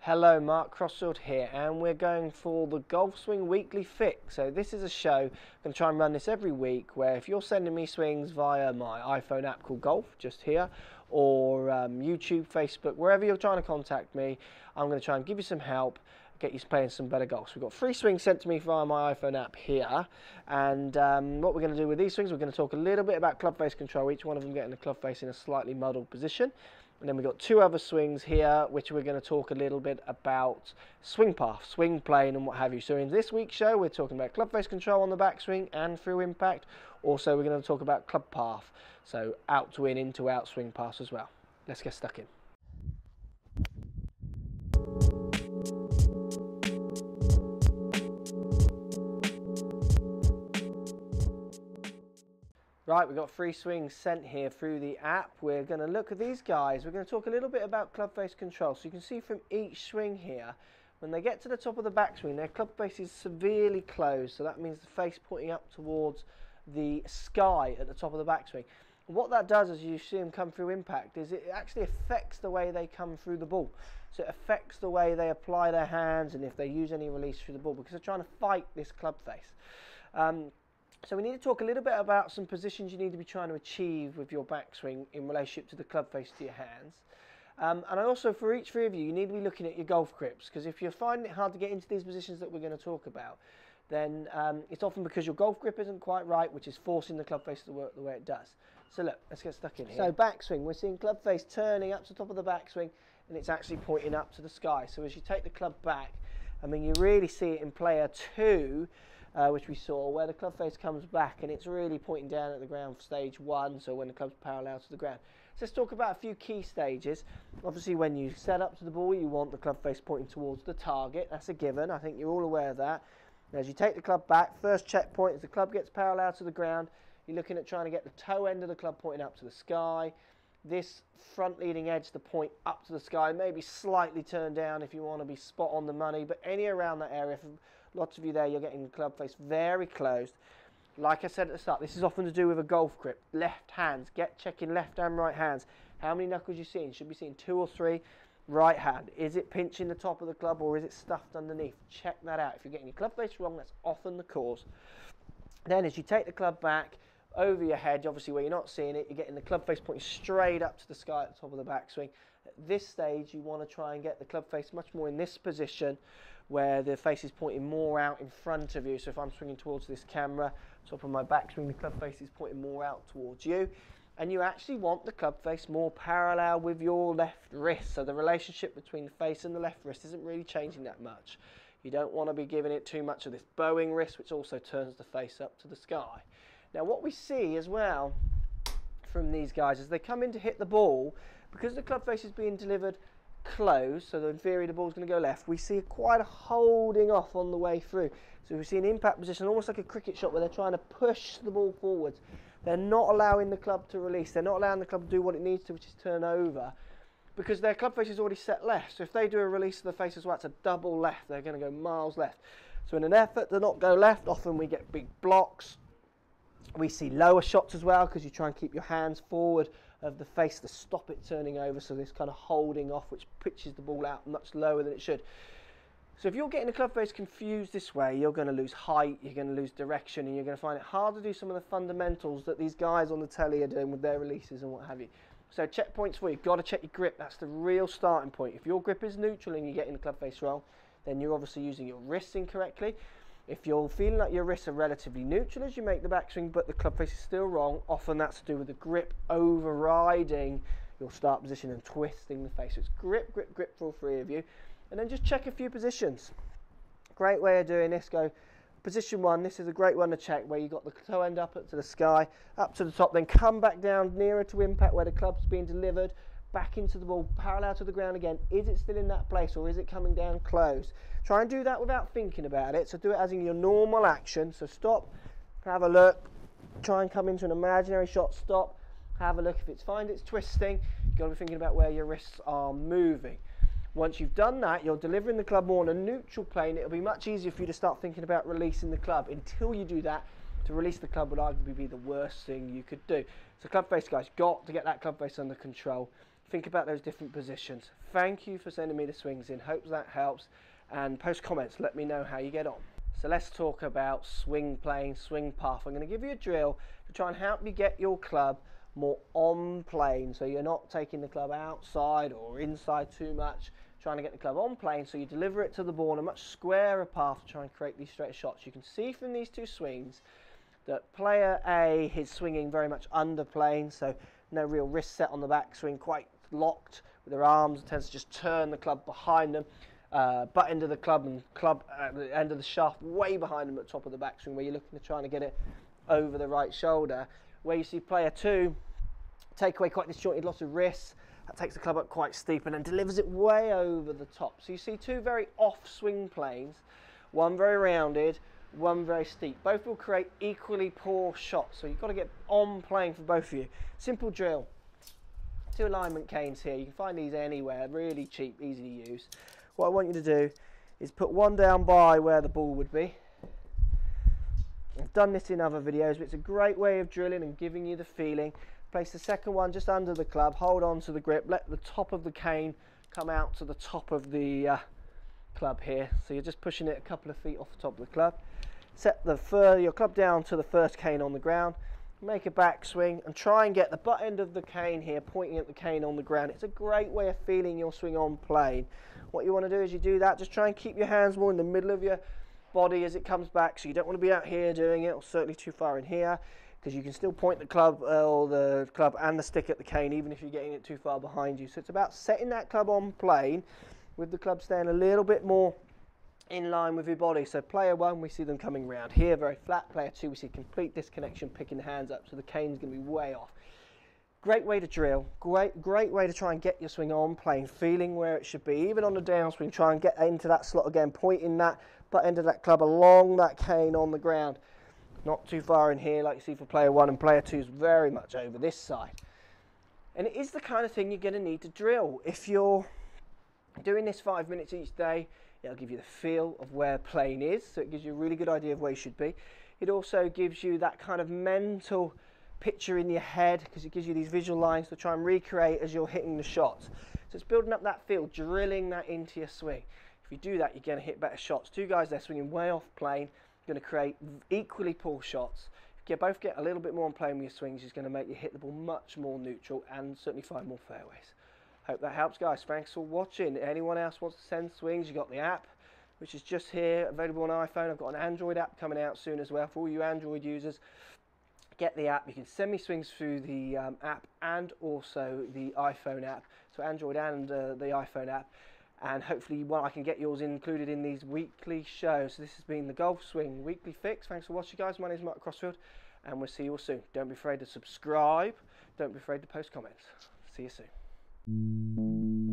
Hello, Mark Crossfield here, and we're going for the Golf Swing Weekly Fix. So this is a show, I'm going to try and run this every week, where if you're sending me swings via my iPhone app called Golf, just here, or YouTube, Facebook, wherever you're trying to contact me, I'm going to try and give you some help, get you playing some better golf. So we've got 3 swings sent to me via my iPhone app here, and what we're going to do with these swings, we're going to talk a little bit about club face control, each one of them getting the club face in a slightly muddled position. And then we've got 2 other swings here, which we're going to talk a little bit about swing path, swing plane, and what have you. So in this week's show, we're talking about club face control on the backswing and through impact. Also, we're going to talk about club path, so out to in, into out swing paths as well. Let's get stuck in. Right, we've got 3 swings sent here through the app. We're going to look at these guys. We're going to talk a little bit about club face control. So you can see from each swing here, when they get to the top of the backswing, their club face is severely closed. So that means the face pointing up towards the sky at the top of the backswing. And what that does as you see them come through impact is it actually affects the way they come through the ball. So it affects the way they apply their hands and if they use any release through the ball, because they're trying to fight this club face. So we need to talk a little bit about some positions you need to be trying to achieve with your backswing in relationship to the club face to your hands. And I also, for each 3 of you, you need to be looking at your golf grips, because if you're finding it hard to get into these positions that we're going to talk about, then it's often because your golf grip isn't quite right, which is forcing the club face to work the way it does. So look, let's get stuck in here. So backswing, we're seeing club face turning up to the top of the backswing, and it's actually pointing up to the sky. So as you take the club back, I mean, you really see it in player 2, which we saw, where the club face comes back and it's really pointing down at the ground for stage 1, so when the club's parallel to the ground. So let's talk about a few key stages. Obviously, when you set up to the ball, you want the club face pointing towards the target. That's a given. I think you're all aware of that. Now, as you take the club back, first checkpoint, as the club gets parallel to the ground, you're looking at trying to get the toe end of the club pointing up to the sky. This front leading edge to point up to the sky, maybe slightly turned down if you want to be spot on the money, but any around that area. For lots of you there, you're getting the club face very closed. Like I said at the start, this is often to do with a golf grip. Left hands, checking left and right hands. How many knuckles you seeing? Should be seeing 2 or 3. Right hand, is it pinching the top of the club or is it stuffed underneath? Check that out. If you're getting your club face wrong, that's often the cause. Then as you take the club back over your head, obviously where you're not seeing it, you're getting the club face pointing straight up to the sky at the top of the backswing. At this stage, you want to try and get the club face much more in this position, where the face is pointing more out in front of you. So if I'm swinging towards this camera, top of my backswing, the club face is pointing more out towards you. And you actually want the club face more parallel with your left wrist. So the relationship between the face and the left wrist isn't really changing that much. You don't want to be giving it too much of this bowing wrist, which also turns the face up to the sky. Now what we see as well from these guys is they come in to hit the ball, because the club face is being delivered close, so in theory the ball's going to go left, we see quite a holding off on the way through. So we see an impact position, almost like a cricket shot, where they're trying to push the ball forwards. They're not allowing the club to release. They're not allowing the club to do what it needs to, which is turn over, because their club face is already set left. So if they do a release of the face as well, it's a double left. They're going to go miles left. So in an effort to not go left, often we get big blocks. We see lower shots as well, because you try and keep your hands forward of the face to stop it turning over, so this kind of holding off, which pitches the ball out much lower than it should. So if you're getting the club face confused this way, you're going to lose height, you're going to lose direction, and you're going to find it hard to do some of the fundamentals that these guys on the telly are doing with their releases and what have you. So checkpoints for you. You've got to check your grip. That's the real starting point. If your grip is neutral and you're getting the club face wrong, then you're obviously using your wrists incorrectly. If you're feeling like your wrists are relatively neutral as you make the backswing, but the club face is still wrong, often that's to do with the grip overriding your start position and twisting the face. So it's grip, grip, grip for all 3 of you. And then just check a few positions. Great way of doing this. Go position 1. This is a great one to check, where you got the toe end up to the sky, up to the top, then come back down nearer to impact where the club's being delivered, back into the ball, parallel to the ground again. Is it still in that place, or is it coming down close? Try and do that without thinking about it. So do it as in your normal action. So stop, have a look, try and come into an imaginary shot, stop, have a look. If it's twisting, you've got to be thinking about where your wrists are moving. Once you've done that, you're delivering the club more on a neutral plane. It'll be much easier for you to start thinking about releasing the club. Until you do that, to release the club would arguably be the worst thing you could do. So club face, guys, got to get that club face under control. think about those different positions. Thank you for sending me the swings in. Hope that helps, and post comments, let me know how you get on. So let's talk about swing plane, swing path. I'm going to give you a drill to try and help you get your club more on plane, so you're not taking the club outside or inside too much, trying to get the club on plane so you deliver it to the ball in a much squarer path to try and create these straight shots. You can see from these two swings that player A is swinging very much under plane, so no real wrist set on the backswing, quite locked with their arms, tends to just turn the club behind them, butt end of the club and club at the end of the shaft way behind them at the top of the backswing, where you're looking to try to get it over the right shoulder. Where you see player 2 take away quite disjointed, lots of wrists, that takes the club up quite steep and then delivers it way over the top. So you see two very off swing planes, one very rounded, one very steep. Both will create equally poor shots, so you've got to get on plane for both of you. Simple drill. 2 alignment canes here. You can find these anywhere, really cheap, easy to use. What I want you to do is put one down by where the ball would be. I've done this in other videos, but it's a great way of drilling and giving you the feeling. Place the second one just under the club, hold on to the grip, let the top of the cane come out to the top of the club here. So you're just pushing it a couple of feet off the top of the club. Set your club down to the first cane on the ground. Make a backswing and try and get the butt end of the cane here pointing at the cane on the ground. It's a great way of feeling your swing on plane. What you want to do is you do that, just try and keep your hands more in the middle of your body as it comes back, so you don't want to be out here doing it, or certainly too far in here, because you can still point the club or the club and the stick at the cane even if you're getting it too far behind you. So it's about setting that club on plane with the club staying a little bit more in line with your body. So player 1, we see them coming round here very flat. Player 2, we see complete disconnection, picking the hands up, so the cane's going to be way off. Great way to drill, great way to try and get your swing on plane, feeling where it should be. Even on the downswing, try and get into that slot again, pointing that butt end of that club along that cane on the ground. Not too far in here like you see for player 1, and player 2 is very much over this side. And it is the kind of thing you're going to need to drill. If you're doing this 5 minutes each day, it'll give you the feel of where plane is, so it gives you a really good idea of where you should be. It also gives you that kind of mental picture in your head, because it gives you these visual lines to try and recreate as you're hitting the shots. So it's building up that feel, drilling that into your swing. If you do that, you're going to hit better shots. Two guys there swinging way off plane, going to create equally poor shots. If you both get a little bit more on plane with your swings, it's going to make you hit the ball much more neutral and certainly find more fairways. Hope that helps, guys. Thanks for watching. Anyone else wants to send swings, you got the app, which is just here, available on iPhone. I've got an Android app coming out soon as well. For all you Android users, get the app. You can send me swings through the app and also the iPhone app, so Android and the iPhone app. And hopefully, well, I can get yours included in these weekly shows. So this has been the Golf Swing Weekly Fix. Thanks for watching, guys. My name is Mark Crossfield, and we'll see you all soon. Don't be afraid to subscribe. Don't be afraid to post comments. See you soon.